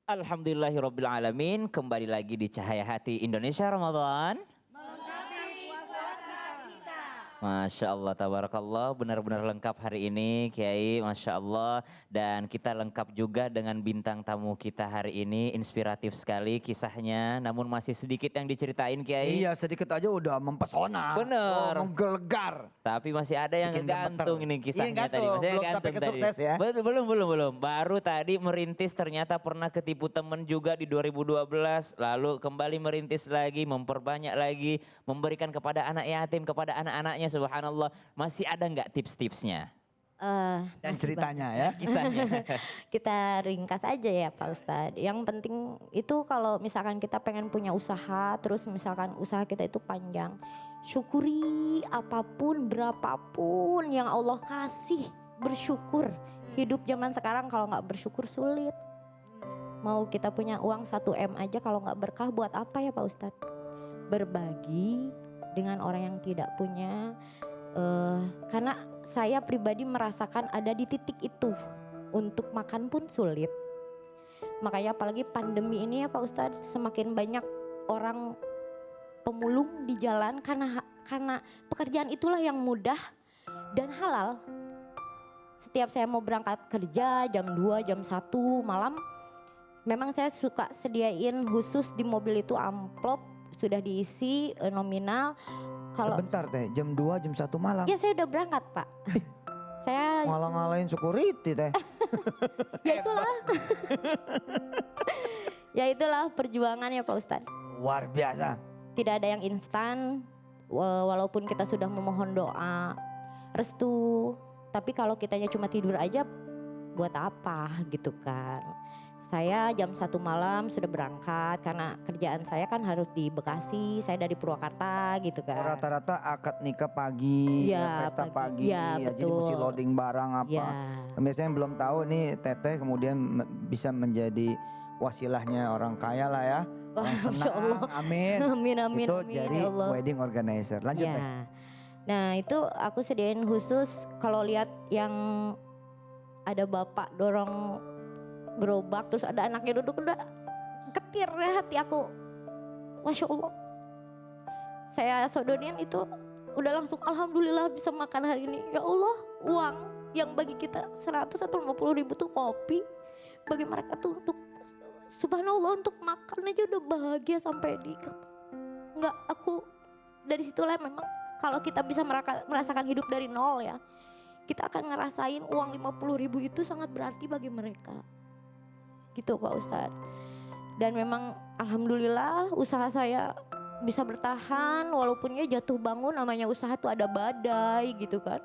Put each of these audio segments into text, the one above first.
Alhamdulillahirabbil alamin, kembali lagi di Cahaya Hati Indonesia Ramadan. Masya Allah, tabarakallah, benar-benar lengkap hari ini Kiai, Masya Allah. Dan kita lengkap juga dengan bintang tamu kita hari ini, inspiratif sekali kisahnya, namun masih sedikit yang diceritain Kiai. Iya, sedikit aja udah mempesona. Bener. Menggelegar. Tapi masih ada yang Bikin ngegantung gemeter. ini kisahnya Iya, tadi. gantung. Masih Belum ngegantung sampai ke tadi. sukses ya. Belum. Baru tadi merintis ternyata pernah ketipu temen juga di 2012. Lalu kembali merintis lagi, memperbanyak lagi. Memberikan kepada anak yatim, kepada anak-anaknya, subhanallah. Masih ada nggak tips-tipsnya? Dan Masih ceritanya ya. Kisahnya. Kita ringkas aja ya Pak Ustadz. Yang penting itu kalau misalkan kita pengen punya usaha, terus misalkan usaha kita itu panjang, syukuri apapun, berapapun yang Allah kasih, bersyukur. Hidup zaman sekarang kalau nggak bersyukur sulit. Mau kita punya uang 1 M aja kalau nggak berkah buat apa ya Pak Ustadz? Berbagi dengan orang yang tidak punya. Karena saya pribadi merasakan ada di titik itu, untuk makan pun sulit. Makanya apalagi pandemi ini ya Pak Ustadz, semakin banyak orang pemulung di jalan karena pekerjaan itulah yang mudah dan halal. Setiap saya mau berangkat kerja jam 2, jam 1 malam, memang saya suka sediain khusus di mobil itu amplop sudah diisi nominal. Kalau Bentar teh, jam 2, jam 1 malam. ya saya udah berangkat Pak. Saya Malah ngalahin security teh. ya itulah. Ya itulah perjuangannya Pak Ustadz. Luar biasa. Tidak ada yang instan, walaupun kita sudah memohon doa, restu. Tapi kalau kitanya cuma tidur aja, buat apa gitu kan. Saya jam 1 malam sudah berangkat karena kerjaan saya kan harus di Bekasi, saya dari Purwakarta gitu kan. Rata-rata akad nikah pagi, Iya, pesta pagi. pagi, Iya, jadi betul. mesti loading barang apa. Ya, Biasanya yang belum tahu nih Teteh kemudian bisa menjadi wasilahnya orang kaya lah ya. Wah, Orang Masya senang, Allah. amin. amin, Itu amin, jadi ya Allah. wedding organizer. Lanjut Ya. Teh. Nah itu aku sediain khusus kalau lihat yang ada bapak dorong gerobak terus ada anaknya duduk, udah ketir ya hati aku. Masya Allah. Saya sodonin itu udah langsung alhamdulillah bisa makan hari ini. Ya Allah, uang yang bagi kita 100 atau 50 ribu tuh kopi, bagi mereka tuh untuk subhanallah untuk makan aja udah bahagia sampai di enggak, aku dari situlah memang kalau kita bisa merasakan hidup dari nol ya, kita akan ngerasain uang 50 ribu itu sangat berarti bagi mereka. Gitu Pak Ustadz. Dan memang alhamdulillah usaha saya bisa bertahan walaupun ya jatuh bangun, namanya usaha tuh ada badai gitu kan.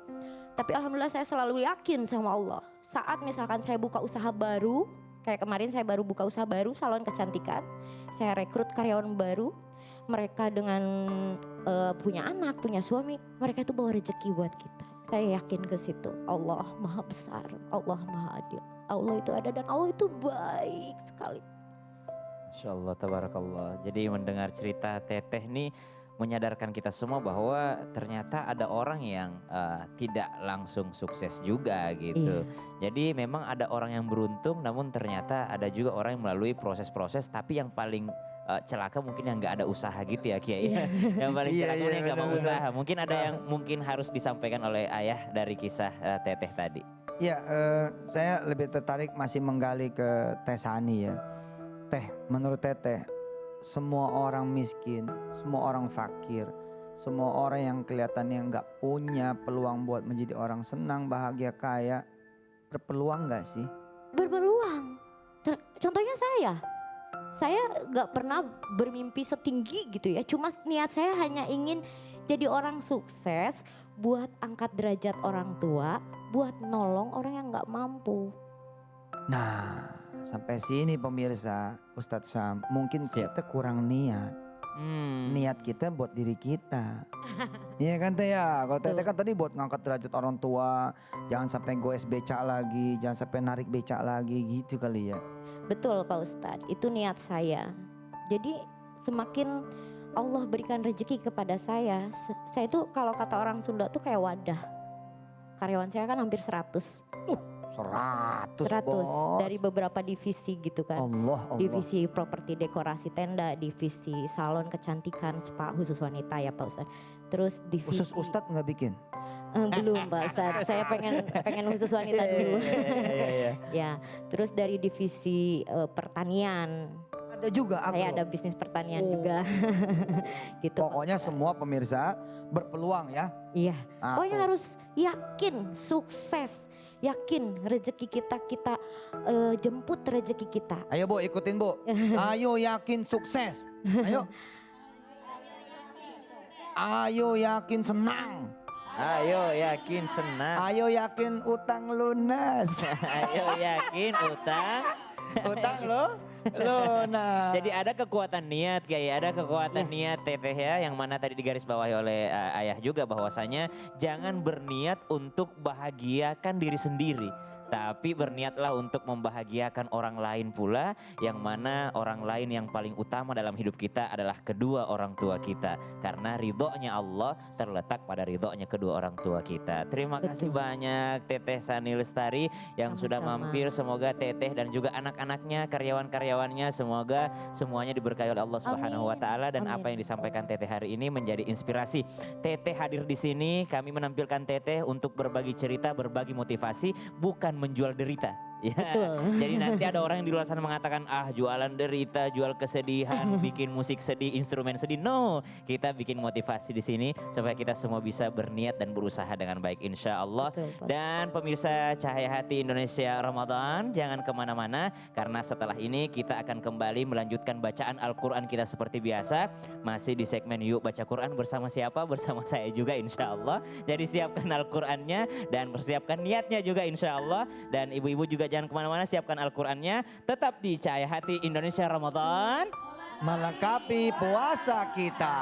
Tapi alhamdulillah saya selalu yakin sama Allah. Saat misalkan saya buka usaha baru, kayak kemarin saya baru buka usaha baru, salon kecantikan. Saya rekrut karyawan baru, mereka dengan punya anak, punya suami, mereka itu bawa rezeki buat kita. Saya yakin ke situ. Allah Maha Besar, Allah Maha Adil. Allah itu ada dan Allah itu baik sekali. Masya Allah, tabarakallah. Jadi mendengar cerita Teteh nih menyadarkan kita semua bahwa ternyata ada orang yang tidak langsung sukses juga gitu. Jadi memang ada orang yang beruntung, namun ternyata ada juga orang yang melalui proses-proses, tapi yang paling celaka mungkin yang nggak ada usaha gitu ya Kiai. Yang paling Iya, celaka iya, mungkin yang nggak mau benar-benar. usaha. Mungkin ada yang mungkin harus disampaikan oleh ayah dari kisah Teteh tadi. Ya, saya lebih tertarik masih menggali ke Teh Sani ya. Teh, menurut Teteh, semua orang miskin, semua orang fakir, semua orang yang kelihatannya nggak punya peluang buat menjadi orang senang, bahagia, kaya, berpeluang nggak sih? Berpeluang. Contohnya saya gak pernah bermimpi setinggi gitu ya. Cuma niat saya hanya ingin jadi orang sukses, buat angkat derajat orang tua, buat nolong orang yang gak mampu. Nah, sampai sini pemirsa, Ustadz Syam, mungkin Siap. kita kurang niat. Niat kita buat diri kita. Iya kan Teh ya, kalau Teteh kan tadi buat ngangkat derajat orang tua, jangan sampai goes becak lagi, jangan sampai narik becak lagi gitu kali ya. Betul Pak Ustadz, itu niat saya. Jadi semakin Allah berikan rezeki kepada saya itu kalau kata orang Sunda tuh kayak wadah. Karyawan saya kan hampir 100. 100 100 bos. dari beberapa divisi gitu kan. Allah. Divisi properti dekorasi tenda, divisi salon kecantikan, spa khusus wanita ya Pak Ustadz. Terus divisi Khusus Ustadz nggak bikin? belum Pak Ustadz. Saya pengen khusus wanita dulu. Iya. Ya, terus dari divisi pertanian. Ada juga Saya agro. ada bisnis pertanian Oh. juga. Gitu. Pak Pokoknya Ustadz. semua pemirsa berpeluang ya. Iya. Pokoknya Aku. harus yakin sukses. Yakin rezeki kita jemput rezeki kita. Ayo Bu, ikutin Bu. Ayo yakin sukses. Ayo. Ayo yakin senang. Ayo yakin senang. Ayo yakin utang lunas. Ayo yakin utang. Utang lo lunas. Jadi ada kekuatan niat kayak ada kekuatan niat teteh ya yang mana tadi digarisbawahi oleh ayah juga bahwasanya jangan berniat untuk bahagiakan diri sendiri. Tapi berniatlah untuk membahagiakan orang lain pula yang mana orang lain yang paling utama dalam hidup kita adalah kedua orang tua kita. Karena ridhonya Allah terletak pada ridhonya kedua orang tua kita. Terima kasih banyak Teteh Sani Lestari yang sudah Sama-sama. mampir. Semoga Teteh dan juga anak-anaknya, karyawan-karyawannya semoga semuanya diberkahi oleh Allah Subhanahu wa taala dan Amin. apa yang disampaikan Teteh hari ini menjadi inspirasi. Teteh hadir di sini, kami menampilkan Teteh untuk berbagi cerita, berbagi motivasi, bukan menjual derita. Ya, Betul. jadi nanti ada orang yang di luar sana mengatakan jualan derita, jual kesedihan, bikin musik sedih, instrumen sedih. No, kita bikin motivasi di sini supaya kita semua bisa berniat dan berusaha dengan baik insya Allah. Betul, Pak. Dan pemirsa Cahaya Hati Indonesia Ramadan, jangan kemana-mana karena setelah ini kita akan kembali melanjutkan bacaan Al-Quran kita seperti biasa. Masih di segmen Yuk Baca Quran bersama siapa? Bersama saya juga insya Allah. Jadi siapkan Al-Qurannya dan persiapkan niatnya juga insya Allah. Dan ibu-ibu juga jangan kemana-mana, siapkan Al-Qurannya. Tetap di Cahaya Hati Indonesia Ramadan. Melengkapi puasa kita.